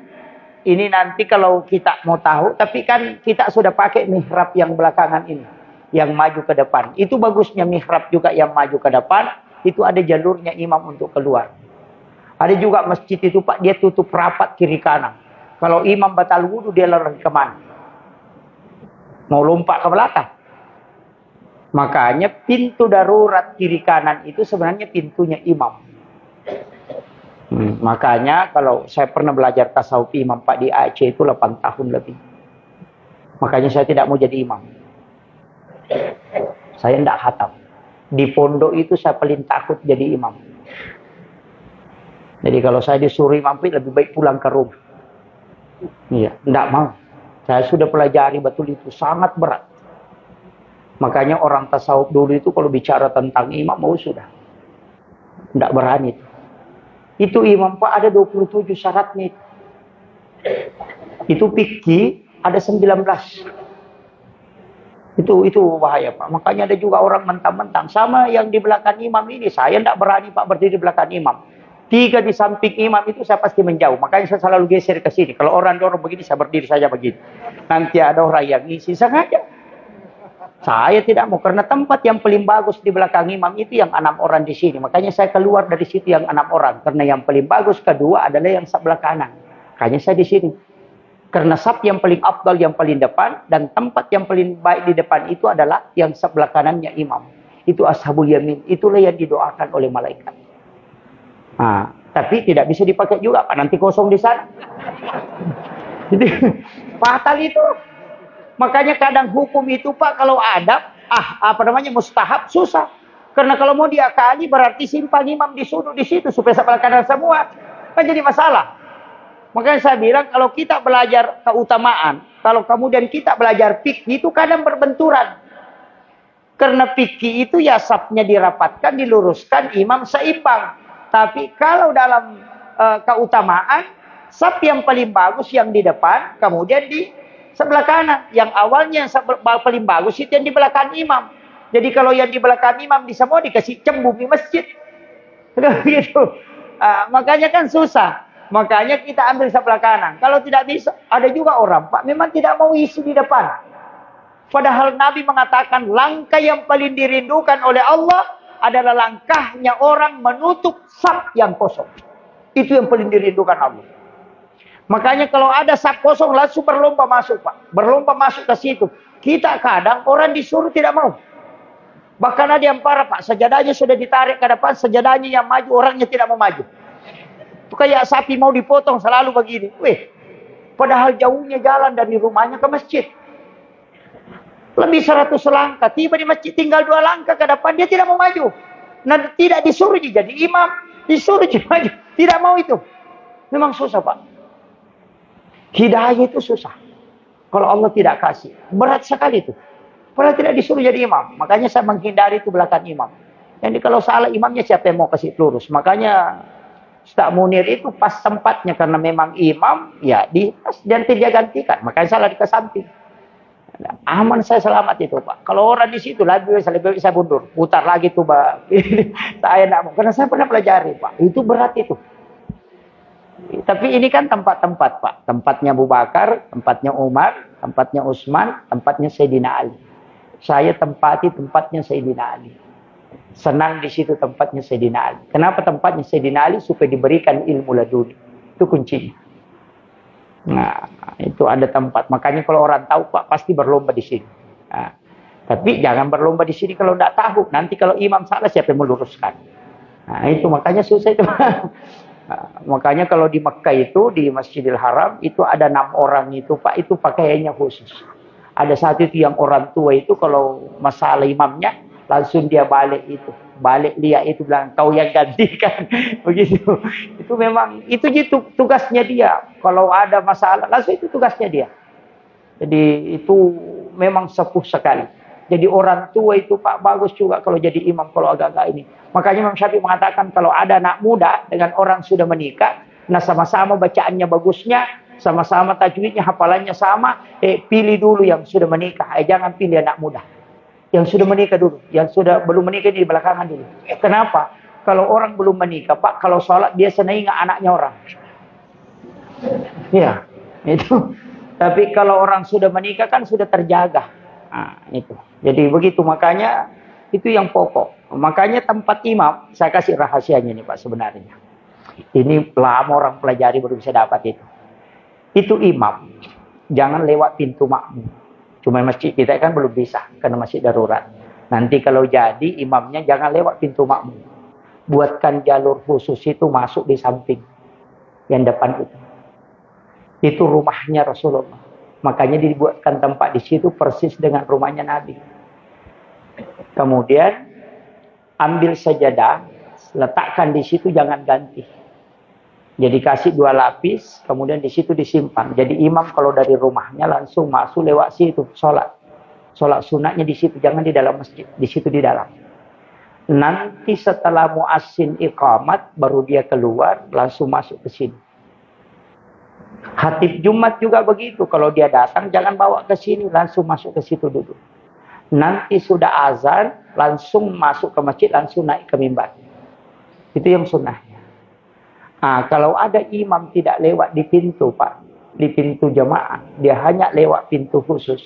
Speaker 1: ini nanti kalau kita mau tahu, tapi kan kita sudah pakai mihrab yang belakangan ini, yang maju ke depan. Itu bagusnya mihrab juga yang maju ke depan, itu ada jalurnya imam untuk keluar. Ada juga masjid itu Pak, dia tutup rapat kiri kanan. Kalau imam batal wudu, dia lari kemana? Mau lompat ke belakang. Makanya pintu darurat kiri kanan itu sebenarnya pintunya imam. Makanya kalau saya pernah belajar tasawuf imam Pak di Aceh itu 8 tahun lebih. Makanya saya tidak mau jadi imam. Saya tidak khatam. Di pondok itu saya paling takut jadi imam. Jadi kalau saya disuruh imam, lebih baik pulang ke rumah. Iya, tidak mau. Saya sudah pelajari betul itu, sangat berat. Makanya orang tasawuf dulu itu kalau bicara tentang imam, sudah. Tidak berani. Itu imam Pak ada 27 syaratnya. Itu fikih ada 19. Itu bahaya Pak. Makanya ada juga orang mentang-mentang. Sama yang di belakang imam ini. Saya tidak berani Pak berdiri di belakang imam. 3 di samping imam itu saya pasti menjauh. Makanya saya selalu geser ke sini. Kalau orang dorong begini, saya berdiri saja begini. Nanti ada orang yang ngisi, sengaja. Saya tidak mau. Karena tempat yang paling bagus di belakang imam itu yang 6 orang di sini. Makanya saya keluar dari situ yang 6 orang. Karena yang paling bagus kedua adalah yang sebelah kanan. Makanya saya di sini. Karena saf yang paling afdal, yang paling depan, dan tempat yang paling baik di depan itu adalah yang sebelah kanannya imam. Itu ashabul yamin. Itulah yang didoakan oleh malaikat. Nah, tapi tidak bisa dipakai juga Pak. Nanti kosong di sana. Jadi fatal itu. Makanya kadang hukum itu Pak kalau adab, mustahab susah. Karena kalau mau diakali berarti simpang imam disuruh di situ supaya sebelah kanan semua. Kan jadi masalah. Makanya saya bilang kalau kita belajar keutamaan, kalau kemudian kita belajar fikih itu kadang berbenturan. Karena fikih itu ya safnya dirapatkan, diluruskan, imam seimbang. Tapi kalau dalam keutamaan, saf yang paling bagus yang di depan, kemudian di sebelah kanan. Yang awalnya yang paling bagus itu yang di belakang imam. Jadi kalau yang di belakang imam di semua dikasih cembung di masjid. Gitu. Makanya kan susah. Makanya kita ambil sebelah kanan. Kalau tidak bisa, ada juga orang Pak memang tidak mau isi di depan. Padahal Nabi mengatakan langkah yang paling dirindukan oleh Allah adalah langkahnya orang menutup saf yang kosong. Itu yang paling dirindukan Allah. Makanya kalau ada saf kosong langsung berlomba masuk Pak. Berlomba masuk ke situ. Kita kadang orang disuruh tidak mau. Bahkan ada yang parah Pak. Sajadahnya sudah ditarik ke depan. Sajadahnya yang maju, orangnya tidak mau maju. Itu kayak sapi mau dipotong selalu begini. Padahal jauhnya jalan dari rumahnya ke masjid. Lebih 100 langkah. Tiba di masjid tinggal 2 langkah ke depan. Dia tidak mau maju. Nah, tidak disuruh dia jadi imam. Disuruh dia maju. Tidak mau itu. Memang susah Pak. Hidayah itu susah. Kalau Allah tidak kasih. Berat sekali itu. Padahal tidak disuruh jadi imam. Makanya saya menghindari itu belakang imam. Jadi kalau salah imamnya siapa yang mau kasih lurus. Makanya Ustaz Munir itu pas tempatnya karena memang imam, ya nanti dia gantikan. Makanya salah di samping. Aman saya selamat itu Pak. Kalau orang di situ lebih saya mundur, putar lagi tuh Pak. Saya tidak mau karena saya pernah pelajari Pak. Itu berat itu. Tapi ini kan tempat-tempat Pak. Tempatnya Abu Bakar, tempatnya Umar, tempatnya Utsman, tempatnya Sayyidina Ali. Saya tempati tempatnya Sayyidina Ali. Senang di situ tempatnya Sayyidina Ali. Kenapa tempatnya Sayyidina Ali? Supaya diberikan ilmu laduni. Itu kuncinya. Nah, itu ada tempat. Makanya kalau orang tahu Pak, pasti berlomba di sini. Nah, tapi jangan berlomba di sini kalau tidak tahu. Nanti kalau imam salah, siapa yang meluruskan? Nah, itu makanya susah itu. Nah, makanya kalau di Mekah itu, di Masjidil Haram, itu ada 6 orang itu Pak, itu pakaiannya khusus. Ada satu itu yang orang tua itu, kalau masalah imamnya, langsung dia balik dia itu bilang kau yang gantikan. Begitu. Itu memang itu tugasnya dia. Kalau ada masalah langsung itu tugasnya dia. Jadi itu memang sepuh sekali. Jadi orang tua itu Pak bagus juga kalau jadi imam kalau agak-agak ini. Makanya Imam Syafi'i mengatakan kalau ada anak muda dengan orang sudah menikah, nah sama-sama bacaannya bagusnya, sama-sama tajwidnya, hafalannya sama, pilih dulu yang sudah menikah. Jangan pilih anak muda. Yang sudah menikah dulu. Yang sudah belum menikah di belakangan dulu. Kenapa? Kalau orang belum menikah, Pak, kalau sholat dia senang ingat anaknya orang. Ya, itu. Tapi kalau orang sudah menikah kan sudah terjaga. Nah, itu. Jadi begitu, makanya itu yang pokok. Makanya tempat imam, saya kasih rahasianya nih Pak sebenarnya. Ini lama orang pelajari baru bisa dapat itu. Itu imam. Jangan lewat pintu makmum. Cuma masjid kita kan belum bisa, karena masih darurat. Nanti kalau jadi imamnya jangan lewat pintu makmum. Buatkan jalur khusus itu masuk di samping. Yang depan itu. Itu rumahnya Rasulullah. Makanya dibuatkan tempat di situ persis dengan rumahnya Nabi. Kemudian ambil sajadah, letakkan di situ, jangan ganti. Jadi kasih 2 lapis, kemudian di situ disimpan. Jadi imam kalau dari rumahnya langsung masuk lewat situ sholat. Sholat sunatnya di situ, jangan di dalam masjid, di situ di dalam. Nanti setelah muazzin iqamat, baru dia keluar, langsung masuk ke sini. Khatib Jumat juga begitu, kalau dia datang jangan bawa ke sini, langsung masuk ke situ dulu. Nanti sudah azan, langsung masuk ke masjid, langsung naik ke mimbar. Itu yang sunnahnya. Kalau ada imam tidak lewat di pintu, Pak, di pintu jamaah, dia hanya lewat pintu khusus,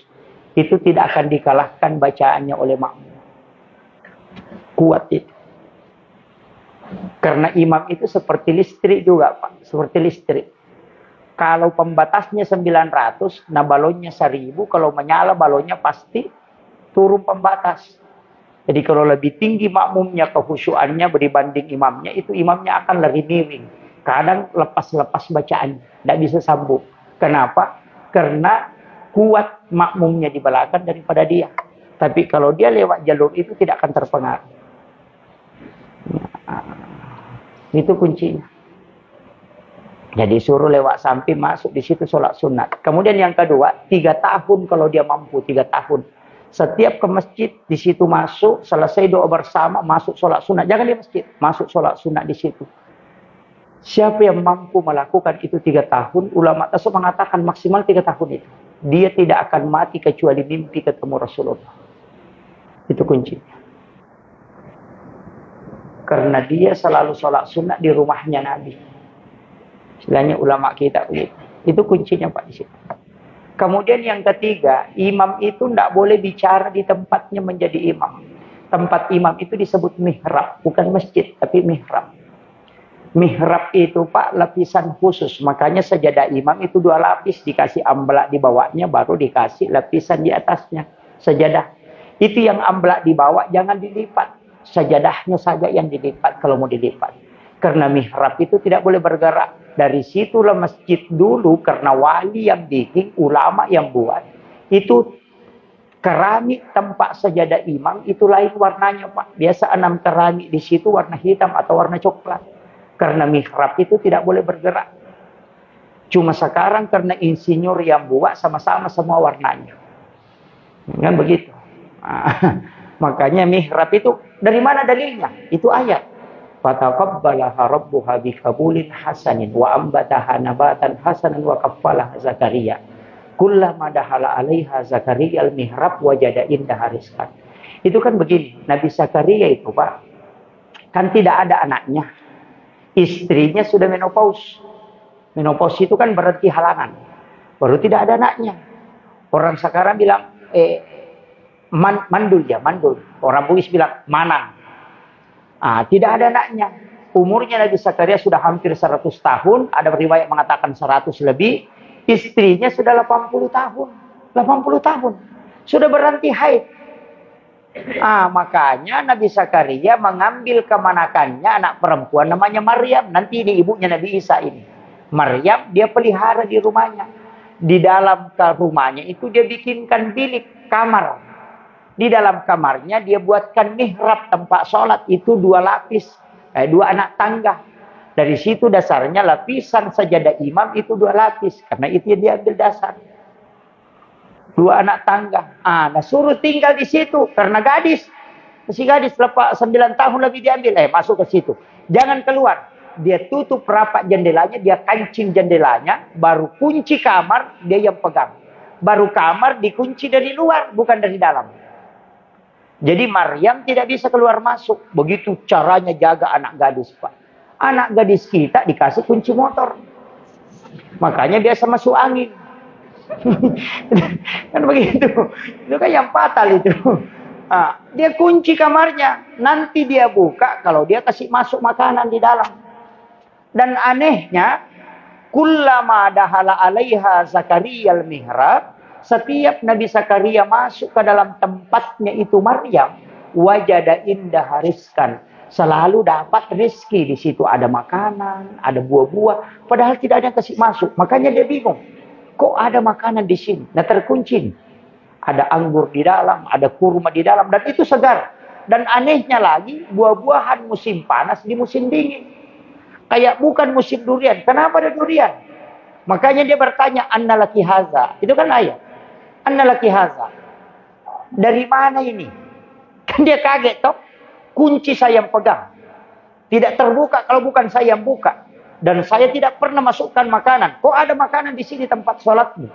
Speaker 1: itu tidak akan dikalahkan bacaannya oleh makmum. Kuat itu. Karena imam itu seperti listrik juga, Pak, seperti listrik. Kalau pembatasnya 900, nah balonnya 1000, kalau menyala balonnya pasti turun pembatas. Jadi kalau lebih tinggi makmumnya kekhusyuannya berbanding imamnya, itu imamnya akan lari miring. Kadang lepas-lepas bacaan, tidak bisa sambung. Kenapa? Karena kuat makmumnya di belakang daripada dia. Tapi kalau dia lewat jalur itu tidak akan terpengaruh. Itu kuncinya. Jadi suruh lewat samping, masuk di situ sholat sunat. Kemudian yang kedua, 3 tahun kalau dia mampu, 3 tahun. Setiap ke masjid, di situ masuk, selesai doa bersama, masuk sholat sunat. Jangan di masjid, masuk sholat sunat di situ. Siapa yang mampu melakukan itu 3 tahun, ulama tasawuf mengatakan maksimal 3 tahun itu. Dia tidak akan mati kecuali mimpi ketemu Rasulullah. Itu kuncinya. Karena dia selalu sholat sunat di rumahnya Nabi. Istilahnya ulama kita begitu. Itu kuncinya, Pak, di situ. Kemudian yang ketiga, imam itu tidak boleh bicara di tempatnya menjadi imam. Tempat imam itu disebut mihrab, bukan masjid, tapi mihrab. Mihrab itu, Pak, lapisan khusus. Makanya sajadah imam itu 2 lapis, dikasih amblak di bawahnya, baru dikasih lapisan di atasnya. Sajadah. Itu yang amblak di bawah jangan dilipat. Sajadahnya saja yang dilipat kalau mau dilipat. Karena mihrab itu tidak boleh bergerak. Dari situlah masjid dulu, karena wali yang bikin, ulama yang buat. Itu keramik tempat sajadah imam itu lain warnanya, Pak. Biasa 6 keramik di situ warna hitam atau warna coklat. Karena mihrab itu tidak boleh bergerak. Cuma sekarang karena insinyur yang buat sama-sama semua warnanya. Kan begitu. Makanya mihrab itu, dari mana dalilnya? Itu ayat. Fataqabbalaha rabbuha biqabulin hasanin wa ambataha nabatan hasanan wa kaffalaha Zakaria. Kullama dahala 'alaiha Zakaria al-mihrab wajada indaha rizqan. Itu kan begini, Nabi Zakaria itu, Pak, kan tidak ada anaknya. Istrinya sudah menopause. Menopause itu kan berarti halangan. Baru tidak ada anaknya. Orang sekarang bilang, mandul ya, mandul. Orang Bugis bilang, manang. Tidak ada anaknya. Umurnya Nabi Zakaria sudah hampir 100 tahun. Ada riwayat mengatakan 100 lebih. Istrinya sudah 80 tahun. 80 tahun. Sudah berhenti haid. Makanya Nabi Zakaria mengambil kemanakannya anak perempuan namanya Maryam. Nanti ini ibunya Nabi Isa ini. Maryam dia pelihara di rumahnya. Di dalam rumahnya itu dia bikinkan bilik, kamar. Di dalam kamarnya dia buatkan mihrab tempat sholat. Itu 2 lapis. 2 anak tangga. Dari situ dasarnya lapisan sajadah imam itu 2 lapis. Karena itu yang dia ambil dasar. 2 anak tangga. Nah suruh tinggal di situ. Karena gadis. Masih gadis. Lepas 9 tahun lebih diambil. Masuk ke situ. Jangan keluar. Dia tutup rapat jendelanya. Dia kancing jendelanya. Baru kunci kamar. Dia yang pegang. Baru kamar dikunci dari luar. Bukan dari dalam. Jadi Maryam tidak bisa keluar masuk. Begitu caranya jaga anak gadis, Pak. Anak gadis kita dikasih kunci motor. Makanya biasa masuk angin. Kan begitu. Itu kan yang fatal itu. Dia kunci kamarnya. Nanti dia buka kalau dia kasih masuk makanan di dalam. Dan anehnya, kullama dahala 'alaiha Zakaria al-mihrab, setiap Nabi Zakaria masuk ke dalam tempatnya itu Maryam, wajada indah rizqan. Selalu dapat rezeki di situ, ada makanan, ada buah-buah, padahal tidak ada yang kasih masuk. Makanya dia bingung. kok ada makanan di sini? Nah terkunci nih. Ada anggur di dalam, ada kurma di dalam, dan itu segar. Dan anehnya lagi, buah-buahan musim panas di musim dingin. Kayak bukan musim durian. Kenapa ada durian? Makanya dia bertanya, anna laki haza. Itu kan ayat. Anna laki haza. Dari mana ini? Kan dia kaget toh. Kunci saya yang pegang. Tidak terbuka kalau bukan saya yang buka. Dan saya tidak pernah masukkan makanan. Kok ada makanan di sini tempat sholatmu?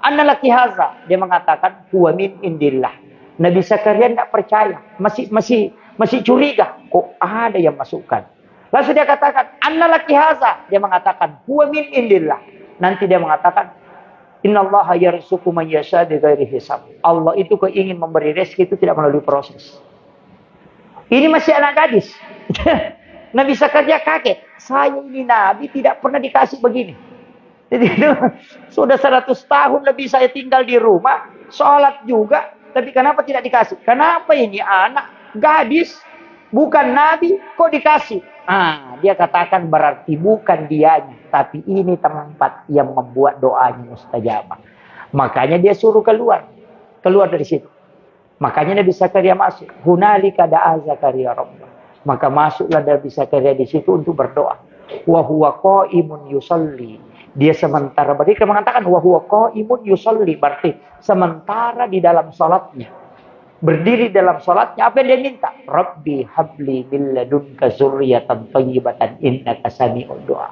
Speaker 1: Anna laki haza. Dia mengatakan, huwa min indillah. Nabi Zakaria tidak percaya. Masih curiga. Kok ada yang masukkan? Lalu dia katakan, anna laki haza. Dia mengatakan, huwa min indillah. Nanti dia mengatakan, innallaha yarzuqu man yasha bighairi hisab. Allah itu ingin memberi rezeki itu tidak melalui proses. Ini masih anak gadis. Nabi Zakaria kaget. Saya ini nabi tidak pernah dikasih begini. Jadi sudah 100 tahun lebih saya tinggal di rumah, sholat juga, tapi kenapa tidak dikasih? Kenapa ini anak gadis, bukan nabi, kok dikasih? Dia katakan berarti bukan dianya, tapi ini tempat yang membuat doanya mustajabah. Makanya dia suruh keluar dari situ. Makanya Nabi Zakaria masuk. Hunalika da'a Zakaria rabbah. Maka masuklah Nabi Zakaria di situ untuk berdoa. Wa huwa qaimun yusalli. Dia sementara mereka mengatakan wa huwa qaimun yusalli, berarti sementara di dalam salatnya. Berdiri dalam salatnya, apa yang dia minta? Rabbi habli min ladunka dzurriyyatan thayyibatan innaka sami'ud du'a.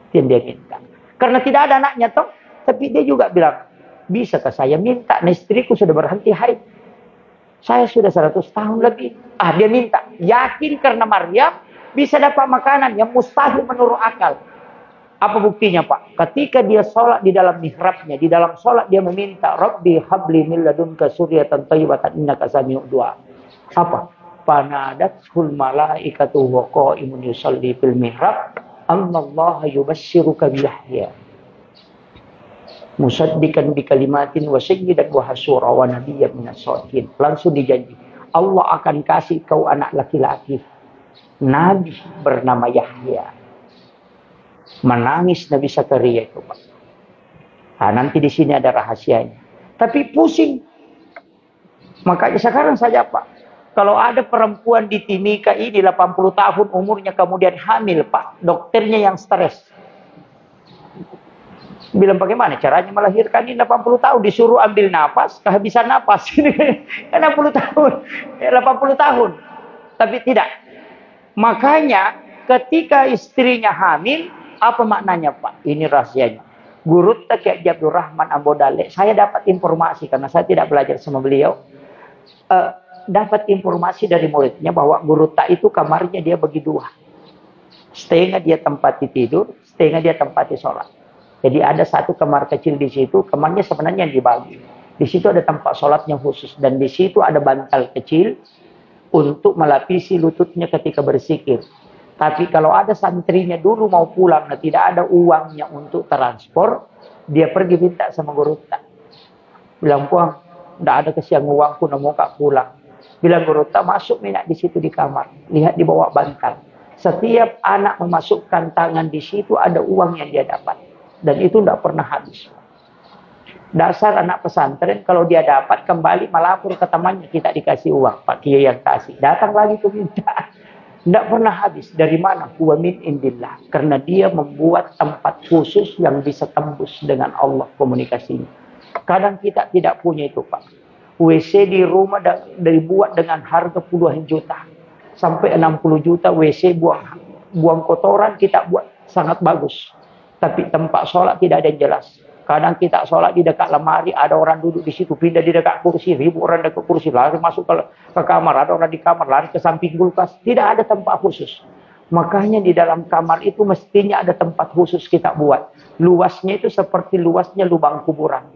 Speaker 1: Itu yang dia minta. Karena tidak ada anaknya toh, tapi dia juga bilang, bisakah saya minta? Nah, istriku sudah berhenti haid. Saya sudah 100 tahun lebih. Dia minta. Yakin karena Maryam bisa dapat makanan yang mustahil menurut akal. Apa buktinya Pak? Ketika dia sholat di dalam mihrabnya, di dalam sholat dia meminta, Rabbi habli min ladunka dzurriyyatan thayyibatan innaka sami'ud du'a. Apa? Fanadatul malaikatu wa qaimun yusalli fil mihrab, Allaha yubassyiruka bi Yahya. Musaddiqan bi kalimatin wa sayyidan wa hasura wa nabiyyan minas shalihin. Langsung dijanji, Allah akan kasih kau anak laki-laki, nabi bernama Yahya. Menangis Nabi Zakaria itu Pak. Nanti di sini ada rahasianya. Tapi pusing. Makanya sekarang saja Pak, kalau ada perempuan di Timika ini 80 tahun umurnya kemudian hamil Pak, dokternya yang stres. Bilang bagaimana caranya melahirkan ini 80 tahun, disuruh ambil napas, kehabisan napas. 80 tahun, 80 tahun. Tapi tidak. Makanya ketika istrinya hamil, apa maknanya Pak? Ini rahasianya. Guru Kiai Abdul Rahman Ambodale, saya dapat informasi karena saya tidak belajar sama beliau. Dapat informasi dari muridnya bahwa Guru itu kamarnya dia bagi dua. Setengah dia tempati tidur, setengah dia tempati sholat. Jadi ada satu kamar kecil di situ, kamarnya sebenarnya yang dibagi. Di situ ada tempat sholatnya khusus dan di situ ada bantal kecil untuk melapisi lututnya ketika berzikir. Tapi kalau ada santrinya dulu mau pulang, nah tidak ada uangnya untuk transport, dia pergi minta sama Guru Tak. Bilang, Puang, tidak ada kesiang uangku, mau kak pulang. Bilang Guru Tak, masuk minat di situ di kamar. Lihat di bawah bantal. Setiap anak memasukkan tangan di situ ada uang yang dia dapat. Dan itu tidak pernah habis. Dasar anak pesantren, kalau dia dapat kembali melapor ke temannya, kita dikasih uang. Pak Kiai yang kasih. Datang lagi tuh minta. Tidak pernah habis. Dari mana? Huwa min indillah. Karena dia membuat tempat khusus yang bisa tembus dengan Allah komunikasinya. Kadang kita tidak punya itu Pak. WC di rumah dibuat dengan harga puluhan juta. Sampai 60 juta WC buang kotoran kita buat sangat bagus. Tapi tempat sholat tidak ada yang jelas. Kadang kita sholat di dekat lemari, ada orang duduk di situ, pindah di dekat kursi, ribu orang dekat kursi, lari masuk ke kamar, ada orang di kamar, lari ke samping kulkas. Tidak ada tempat khusus. Makanya di dalam kamar itu mestinya ada tempat khusus kita buat. Luasnya itu seperti luasnya lubang kuburan.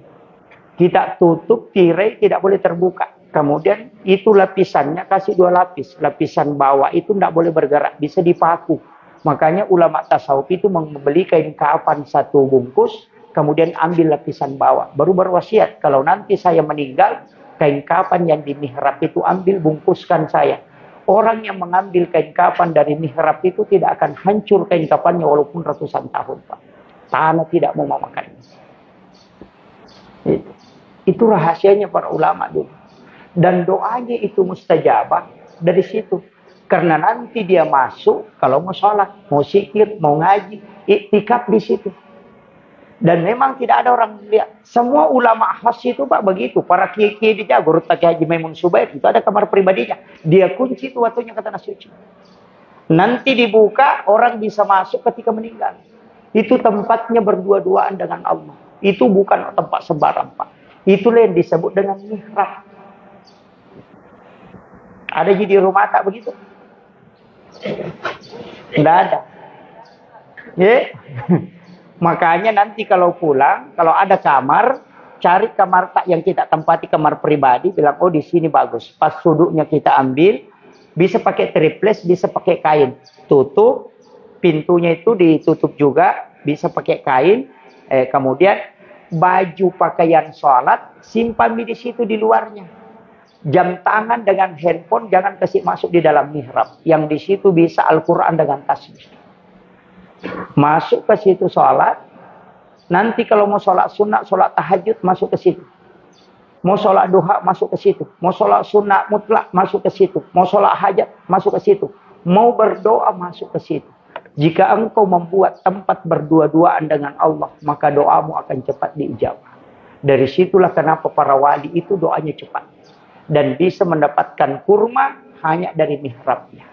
Speaker 1: Kita tutup, tirai, tidak boleh terbuka. Kemudian itu lapisannya, kasih 2 lapis. Lapisan bawah itu tidak boleh bergerak, bisa dipaku. Makanya ulama tasawuf itu membeli kain kafan 1 bungkus, kemudian ambil lapisan bawah. Baru berwasiat, kalau nanti saya meninggal, kain kafan yang di mihrab itu ambil, bungkuskan saya. Orang yang mengambil kain kafan dari mihrab itu tidak akan hancur kain kafannya walaupun ratusan tahun Pak. Tanah tidak mau memakannya. Itu rahasianya para ulama dulu. Dan doanya itu mustajabah dari situ. Karena nanti dia masuk, kalau mau sholat, mau zikir, mau ngaji, iktikaf di situ. Dan memang tidak ada orang lihat. Semua ulama khas itu Pak begitu. Para kiai-kiai di Jawa, Rutaki Haji Maimun Subair, itu ada kamar pribadinya. Dia kunci itu waktunya ke tanah suci. Nanti dibuka, orang bisa masuk ketika meninggal. Itu tempatnya berdua-duaan dengan Allah. Itu bukan tempat sembarang Pak. Itulah yang disebut dengan mihrab. Ada di rumah tak begitu? Tidak ada. Ya. Makanya nanti kalau pulang, kalau ada kamar, cari kamar tak yang kita tempati kamar pribadi, bilang oh di sini bagus. Pas suduknya kita ambil, bisa pakai triples, bisa pakai kain, tutup, pintunya itu ditutup juga, bisa pakai kain. Kemudian baju pakaian sholat simpan di situ di luarnya. Jam tangan dengan handphone jangan kasih masuk di dalam mihrab. Yang di situ bisa Al-Quran dengan tasbih. Masuk ke situ sholat. Nanti kalau mau sholat sunat, sholat tahajud, masuk ke situ. Mau sholat duha, masuk ke situ. Mau sholat sunat mutlak, masuk ke situ. Mau sholat hajat, masuk ke situ. Mau berdoa, masuk ke situ. Jika engkau membuat tempat berdua-duaan dengan Allah, maka doamu akan cepat diijabah. Dari situlah kenapa para wali itu doanya cepat. Dan bisa mendapatkan kurma hanya dari mihrabnya.